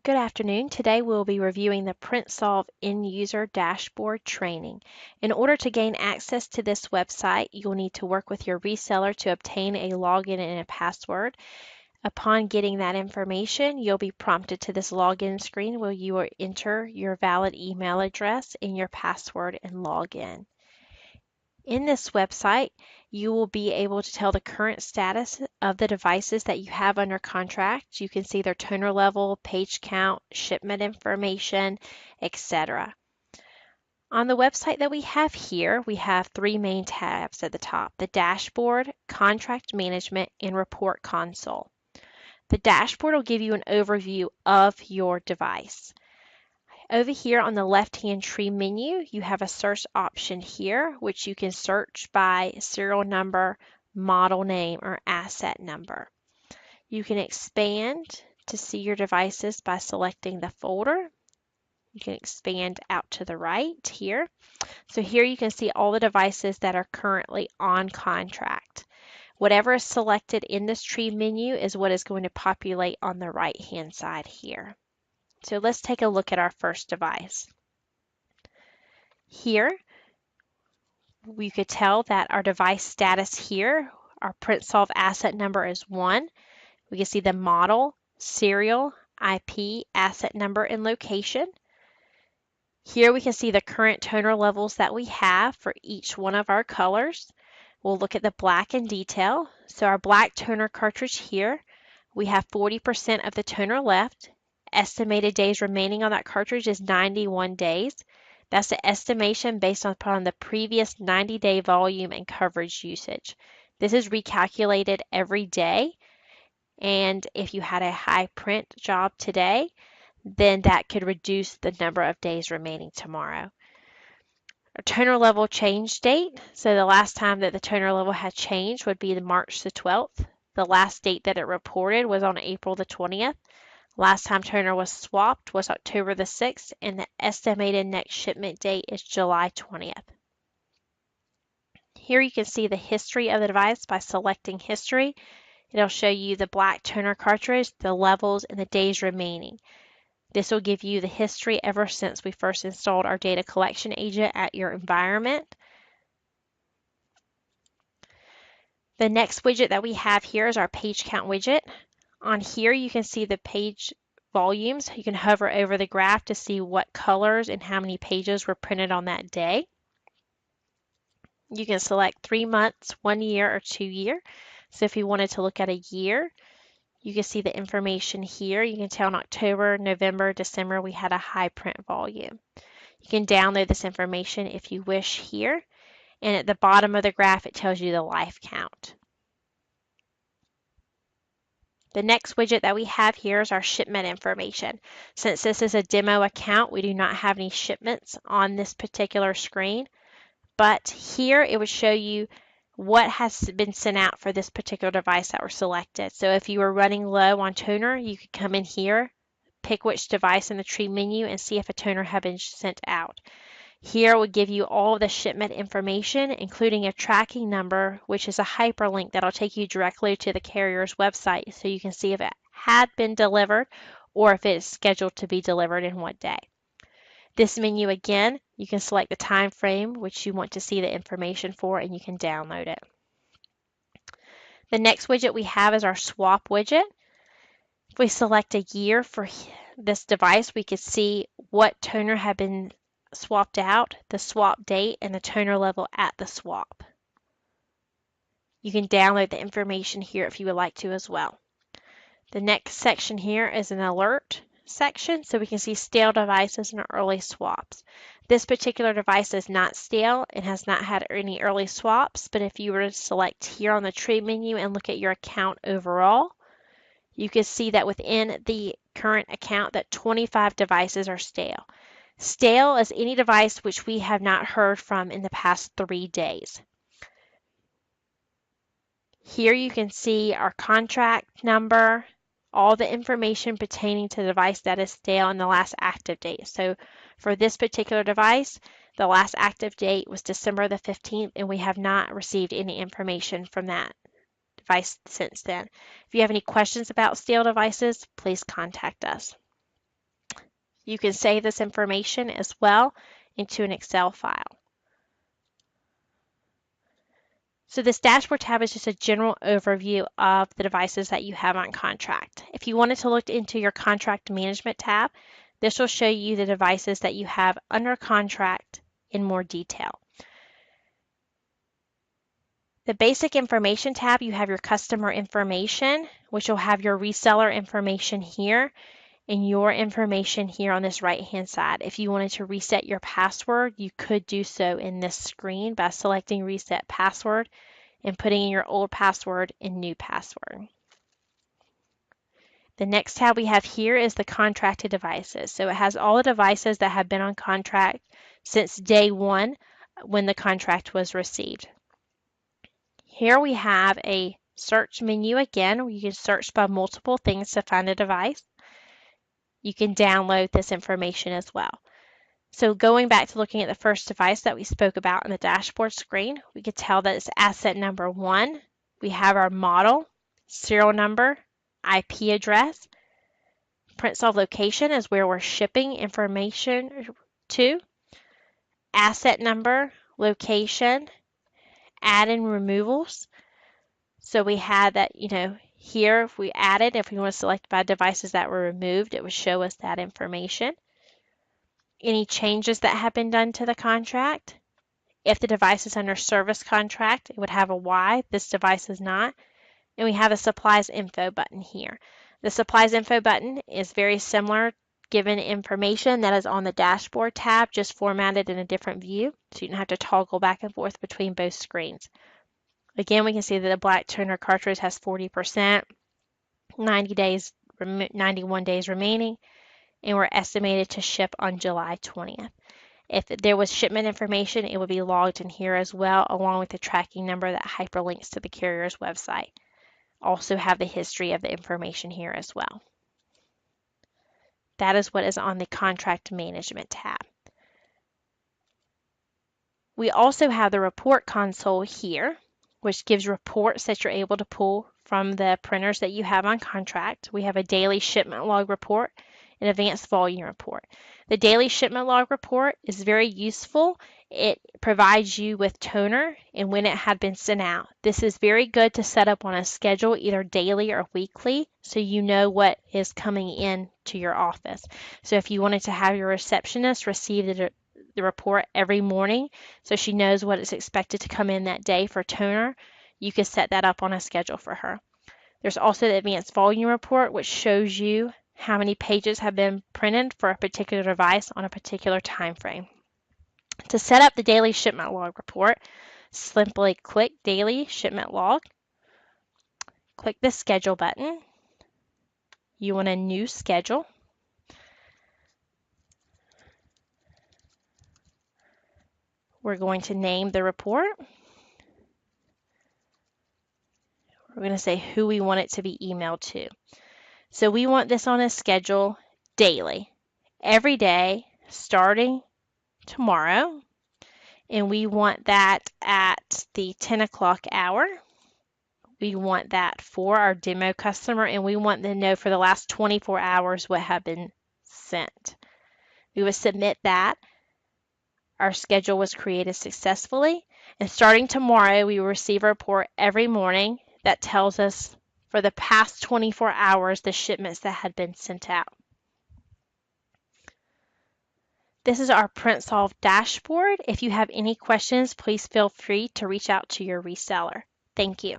Good afternoon. Today we'll be reviewing the PRINTSolv End User Dashboard training. In order to gain access to this website, you'll need to work with your reseller to obtain a login and a password. Upon getting that information, you'll be prompted to this login screen where you will enter your valid email address and your password and login. In this website, you will be able to tell the current status of the devices that you have under contract. You can see their toner level, page count, shipment information, etc. On the website that we have here, we have three main tabs at the top: the dashboard, contract management, and report console. The dashboard will give you an overview of your device. Over here on the left-hand tree menu, you have a search option here, which you can search by serial number, model name, or asset number. You can expand to see your devices by selecting the folder. You can expand out to the right here. So here you can see all the devices that are currently on contract. Whatever is selected in this tree menu is what is going to populate on the right-hand side here. So let's take a look at our first device. Here, we could tell that our device status here, our PRINTSolv asset number is 1. We can see the model, serial, IP, asset number, and location. Here we can see the current toner levels that we have for each one of our colors. We'll look at the black in detail. So our black toner cartridge here, we have 40% of the toner left. Estimated days remaining on that cartridge is 91 days. That's the estimation based upon the previous 90-day volume and coverage usage. This is recalculated every day, and if you had a high print job today, then that could reduce the number of days remaining tomorrow. Our toner level change date, so the last time that the toner level had changed would be March the 12th. The last date that it reported was on April the 20th. Last time toner was swapped was October the 6th, and the estimated next shipment date is July 20th. Here you can see the history of the device by selecting history. It'll show you the black toner cartridge, the levels, and the days remaining. This will give you the history ever since we first installed our data collection agent at your environment. The next widget that we have here is our page count widget. On here, you can see the page volumes. You can hover over the graph to see what colors and how many pages were printed on that day. You can select 3 months, 1 year, or 2 year. So if you wanted to look at a year, you can see the information here. You can tell in October, November, December, we had a high print volume. You can download this information if you wish here. And at the bottom of the graph, it tells you the life count. The next widget that we have here is our shipment information. Since this is a demo account, we do not have any shipments on this particular screen, but here it would show you what has been sent out for this particular device that were selected. So if you were running low on toner, you could come in here, pick which device in the tree menu, and see if a toner had been sent out. Here it will give you all of the shipment information, including a tracking number, which is a hyperlink that'll take you directly to the carrier's website so you can see if it had been delivered or if it is scheduled to be delivered and what day. This menu again, you can select the time frame which you want to see the information for, and you can download it. The next widget we have is our swap widget. If we select a year for this device, we can see what toner had been swapped out, the swap date, and the toner level at the swap. You can download the information here if you would like to as well. The next section here is an alert section, so we can see stale devices and early swaps. This particular device is not stale and has not had any early swaps, but if you were to select here on the tree menu and look at your account overall, you can see that within the current account that 25 devices are stale. Stale is any device which we have not heard from in the past 3 days. Here you can see our contract number, all the information pertaining to the device that is stale, and the last active date. So for this particular device, the last active date was December the 15th, and we have not received any information from that device since then. If you have any questions about stale devices, please contact us. You can save this information as well into an Excel file. So this dashboard tab is just a general overview of the devices that you have on contract. If you wanted to look into your contract management tab, this will show you the devices that you have under contract in more detail. The basic information tab, you have your customer information, which will have your reseller information here and your information here on this right-hand side. If you wanted to reset your password, you could do so in this screen by selecting Reset Password and putting in your old password and new password. The next tab we have here is the contracted devices. So it has all the devices that have been on contract since day one when the contract was received. Here we have a search menu again, where you can search by multiple things to find a device. You can download this information as well. So going back to looking at the first device that we spoke about on the dashboard screen, we could tell that it's asset number 1. We have our model, serial number, IP address. PRINTSolv location is where we're shipping information to. Asset number, location, add and removals. So we had that, here if we added, if we want to select by devices that were removed, it would show us that information. Any changes that have been done to the contract. If the device is under service contract, it would have a Y. This device is not. And we have a supplies info button here. The supplies info button is very similar given information that is on the dashboard tab, just formatted in a different view, so you don't have to toggle back and forth between both screens. Again, we can see that the black toner cartridge has 40%, 91 days remaining, and we're estimated to ship on July 20th. If there was shipment information, it would be logged in here as well, along with the tracking number that hyperlinks to the carrier's website. Also have the history of the information here as well. That is what is on the Contract Management tab. We also have the Report Console here, which gives reports that you're able to pull from the printers that you have on contract. We have a daily shipment log report, an advanced volume report. The daily shipment log report is very useful. It provides you with toner and when it had been sent out. This is very good to set up on a schedule, either daily or weekly, so you know what is coming in to your office. So if you wanted to have your receptionist receive the report every morning so she knows what is expected to come in that day for toner, you could set that up on a schedule for her. There's also the advanced volume report, which shows you how many pages have been printed for a particular device on a particular time frame. To set up the daily shipment log report, simply click Daily Shipment Log, click the Schedule button. You want a new schedule. We're going to name the report. We're going to say who we want it to be emailed to. So we want this on a schedule daily, every day, starting tomorrow. And we want that at the 10 o'clock hour. We want that for our demo customer, and we want them to know for the last 24 hours what have been sent. We would submit that. Our schedule was created successfully, and starting tomorrow, we will receive a report every morning that tells us for the past 24 hours the shipments that had been sent out. This is our PRINTSolv dashboard. If you have any questions, please feel free to reach out to your reseller. Thank you.